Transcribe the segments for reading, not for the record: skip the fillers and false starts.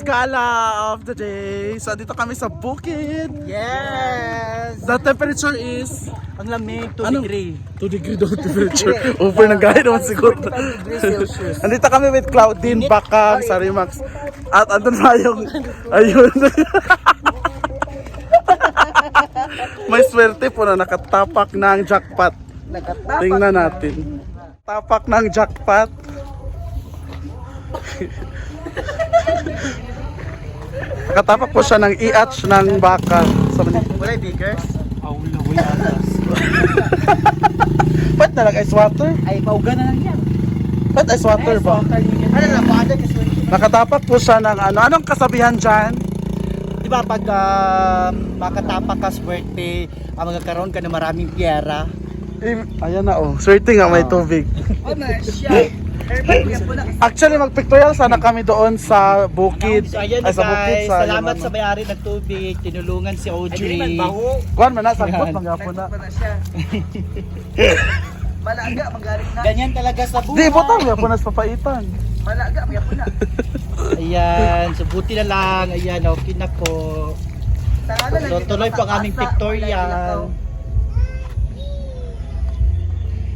first gala of the day. So dito kami sa bukid. Yes! The temperature is Ang lamig, 2 Ano? degree. 2 degree daw temperature. Over ng gaya naman siguro. 45 degrees Celsius. Andito kami with Claudine, Bakang, Sarimax. At andun na yung, ayun. May swerte po na nakatapak ng jackpot. Nakatapak. Tingnan natin. Tapak ng jackpot. Nakatapak po siya ng i-atch ng baka. Sa Wala bigers? Ba't na lang ice water? Ay, pauga na lang yan. Ba't ice water ba? Ano lang, paada kasi. Nakatapak po siya ng ano. Anong kasabihan dyan? Diba pag makatapak ka swerte, magkakaroon ka ng maraming piyera. Ayan na oh. Swerte nga may tubig. Oh na siya. Actually, mag-pictorial sana kami doon sa bukid. So ayan Ay, na sa bukid, guys, sa salamat yung sa bayari ng tubig, tinulungan si Audrey. Kuhan man na, sagbot, mangyapon na. Malaga, magaling na. Ganyan talaga sa buhay. Di, butang, mangyapon na sa papaitan. Malaga, may po na. Ayan, so buti na lang. Ayan, okay na po. So tuloy po ang aming pictorial.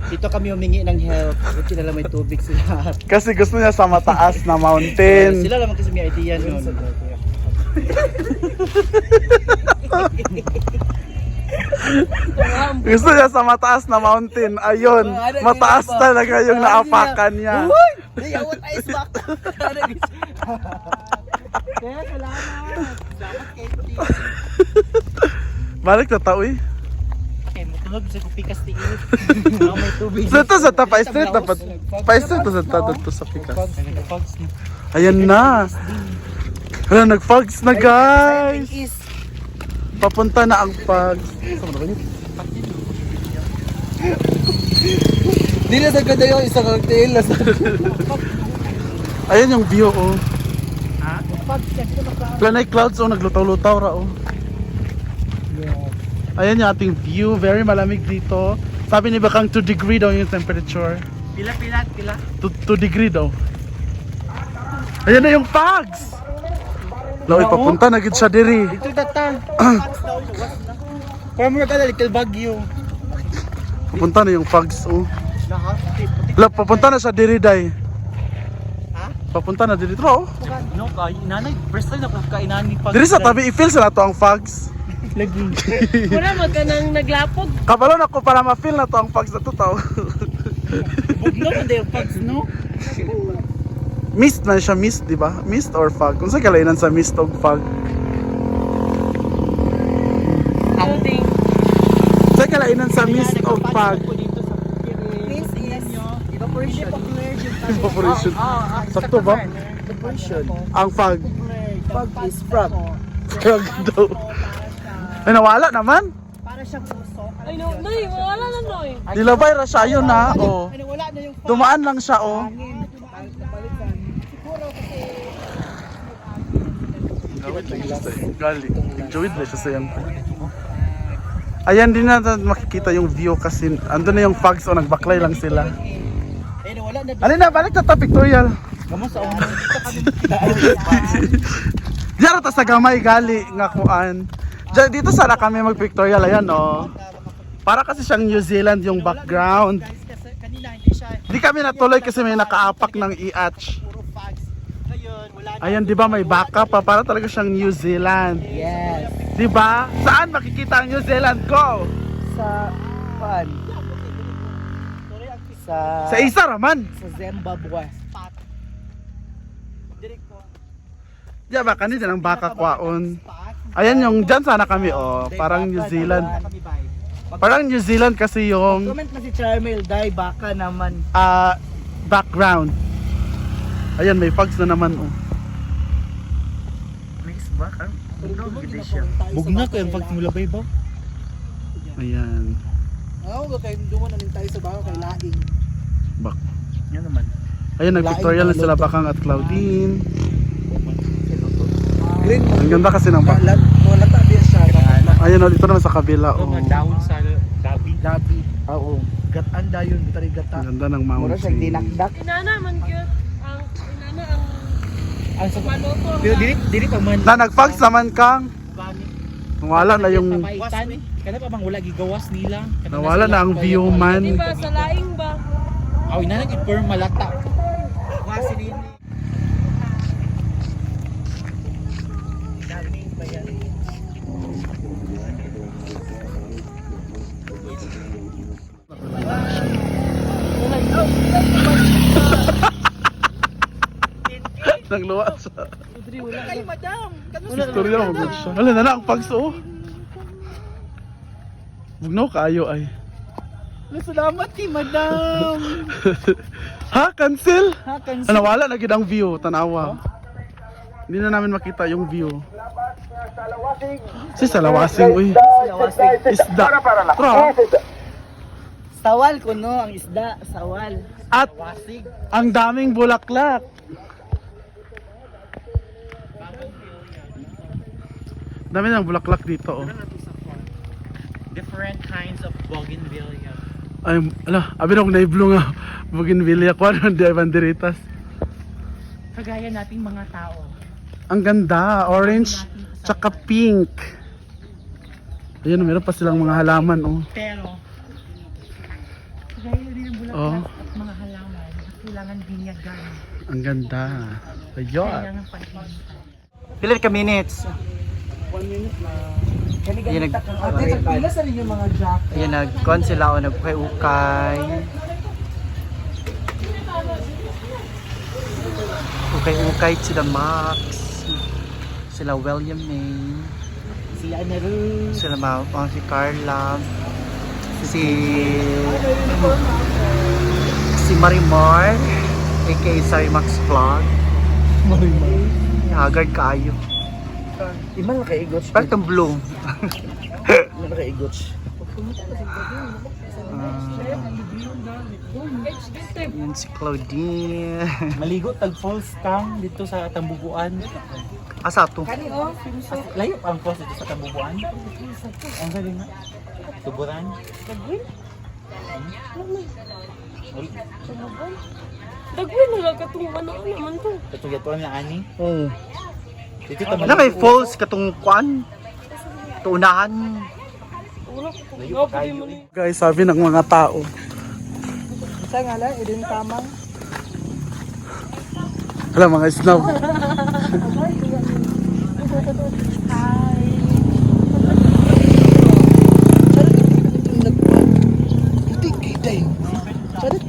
Dito kami humingi ng help. Buti na lang may tubig sila. Kasi gusto niya sa mataas na mountain. Sila naman kasi may idea nun. Gusto niya sa mataas na mountain. Ayun, mataas talaga yung naapakan niya. Hey, I want ice back. Kaya salamat. Salamat kay Balik na tao eh. Okay, mutunog sa kupikas tiil. May tubig. So ito sa ta, pa-straight dapat. Pa-straight to sa ta, dito sa pikas. Ayan na. Hala, nag-fogs na guys. Papunta na ang fogs. Di na sa ganda yung isang cocktail na sa... Ayan yung view oh. Planay clouds oh, naglutaw-lutaw ra oh. Ayan yung ating view, very malamig dito. Sabi ni Bakang 2 degree daw yung temperature. Pila? 2 degree daw. Ayan na yung fogs. Laoy, papunta na gid siya diri. Dito data. Para mo nagkala little bagyo. Papunta na yung fogs oh. La, papunta na siya diri day. Ha? Papunta na diri oh. No, kay nanay, first time na ko kainani pag. Diri sa tabi i-feel sa nato ang fogs. lagi. Wala magkanang naglapog. Kabalon ako para ma-feel na to ang fogs na to tao. Bugno man day pags no. Mist na siya, mist, di ba? Mist or fog? Kung sa kalainan sa mist o fog? Building. Sa kalainan sa mist o fog? This is evaporation. Evaporation. Sakto ba? Evaporation. Ang fog. Fog is frog. Fog daw. Ay, nawala naman. Para siyang usok. Ay no, Noy, wala na Noy. Nilabay ra siya, yun na. Oh. Ano wala na yung Dumaan lang siya, oh. Gali. Enjoy na siya sa yan. Ayan din na makikita yung view kasi andun na yung fogs o nagbaklay lang sila. eh wala na. Alin na, balik na ta pictorial. Kamo sa Diyan ta sa gamay gali nga kuan. Diyan dito sana kami mag-pictorial ayan oh. Para kasi siyang New Zealand yung background. Kasi kanina hindi siya Di kami natuloy kasi may nakaapak ng i-atch. puro fags. Ngayon wala na. Ayan, di ba may baka pa para talaga siyang New Zealand. Yes. Di ba? Saan makikita ang New Zealand ko? Sa... Paan? Sa... Sa isa raman. Sa Zimbabwe. Di ba kanina ng baka kwaon. Ayan yung dyan sana kami oh, parang New Zealand. Parang New Zealand kasi yung Comment na si Charmel, dahil baka naman. background. Ayan, may fogs na naman oh. Next baka? Bugna ko yung pagsimulabay ba? Ayan. Ako kayo duman na tayo sa baka kay Laing. Bak. Yan naman. Ayan, nag-pictorial na sila Bakang at Claudine. Green mo. Ang ganda kasi ng baka. Wala ta diya siya. Ayun oh, dito naman sa kabila oh. Down sa gabi. Gabi. Oo. Gatan dayon bitari gata. Ang ganda ng Mura siya mountain. dinakdak. Inana man cute. Ang inana ang Ang pero dili pa man. Na nag-fax naman kang. Nawala na yung Pabaitan. Kana pa bang wala gigawas nila. Kana nawala na ang view Di man. ba sa laing ba? Aw ina na gid perm malata. Wasi din. Nagluwa sa Ay madam, istorya mo gud siya. Hala na ang fax oh. Bugnaw kaayo ay. salamat kay madam. Ha, cancel? Ha kan Nawala na gid ang view, tanawa. Hindi na namin makita yung view. Si Salawasing, uy. Isda. Tra. Sawal ko no, ang isda, sawal. At ang daming bulaklak. Dami ng bulaklak dito, oh. different kinds of bougainvillea. Ay, ala, abi na kung naiblo nga. Bougainvillea ko, ano, di ay banderitas. Kagaya nating mga tao. Ang ganda, orange, tsaka pink. Ayun, meron pa silang mga halaman, oh. Pero kagaya din ang bulaklak Oh, at mga halaman, kailangan binyagan. ang ganda. Ayun. Kailangan palitan. Pila ka minutes? 1 minute na. Yan Ate, pila sa ninyo mga jacket. Yan nagkon sila o nagukay-ukay. Ukay-ukay sila Max. Sila William May. Si Anaru. Sila si Carla. Si Marimar. A.k.a. Sari Max Vlog. Haggard kaayo. Iman na kaigots. Bakit ang blue? Iman na kaigots. Yan si Claudine. Maligo tag falls kang dito sa Tambuguan. Asa to? Layo pa ang falls dito sa Tambuguan. Ang galing na. Tuburan. Dagwin na lang katong ano naman to. Katong yatuan na ani. Oh. Dito ta Na may falls katong kuan. Tuunahan. Wala ko kung Layo nga pa pwede kayo. mo ni. Guys, sabi ng mga tao. Isa nga lang, idin tamang. Hala, mga snow.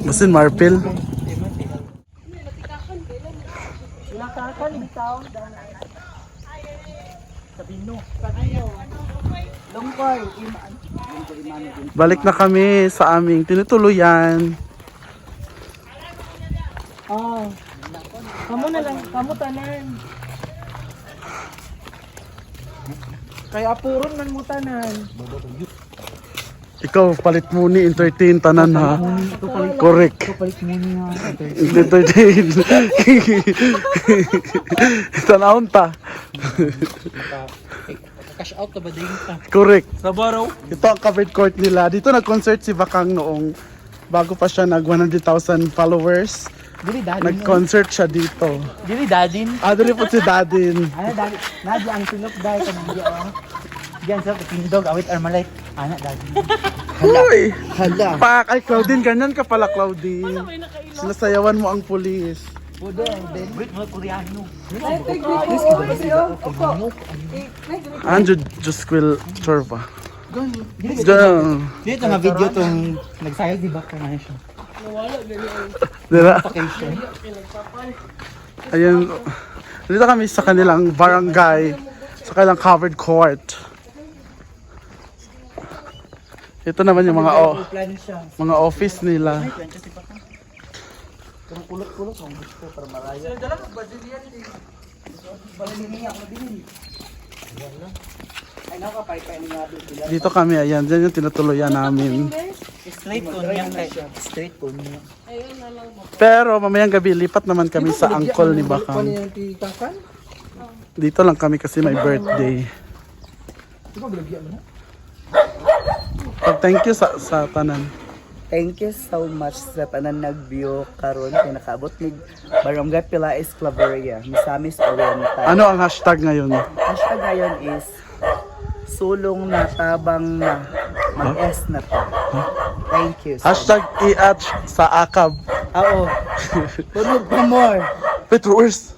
Masin Marpil. Nakakan bitaw. Sabino. Longkoy. Balik na kami sa aming tinutuluyan. Oh. Kamu na lang, kamu tanan. Kaya puron man mo tanan. Ikaw, palit mo ni entertain tanan ha. Correct. Palit mo niya. Entertain. Tanawon ta. Cash out na ba din ta? Correct. Sa baro. Ito ang covered court nila. Dito nag-concert si Bakang noong bago pa siya nag 100,000 followers. Dili dadin. Nag-concert siya dito. Dili dadin. Dili po si Dadin. Ano dali? Nadi ang silok dai kanang diya oh. Diyan sa tindog awit armalite. Ana dadi. Hoy! Hala. Pak! Ay, Claudine, ganyan ka pala, Claudine. May nakailaw. Sinasayawan mo ang pulis. Pudo ben. Wait mo Koreano. Anjo Jusquil Chorba. Dito nga video tong nagsayag di ba kanang siya. Nawala ganyan. Dila. Vacation. Ayan. Dito kami sa kanilang barangay. Sa kanilang covered court. Ito naman yung Plan siya. mga office nila. Kung kulot-kulot ang gusto para malaya. Dala ka Brazilian din. Brazilian ako din. Wala. Ay nako pa ni nga sila. Dito kami, ayan. Diyan yung tinutuluyan namin. Straight ko niya kay straight ko niya. Ayun na lang. Pero mamayang gabi, lipat naman kami sa angkol ni Bakang. Dito lang kami kasi may birthday. Di ba bilagyan mo? Pag thank you sa tanan. Thank you so much sa tanan nag-view karon kay nakaabot ni Barangay Pilais Claveria, Misamis Oriental. Ano ang hashtag ngayon? Hashtag ngayon is sulong na tabang na mag-S na to. Thank you. So Hashtag iat sa akab. Oo. Tunog pa more. Wait, worse.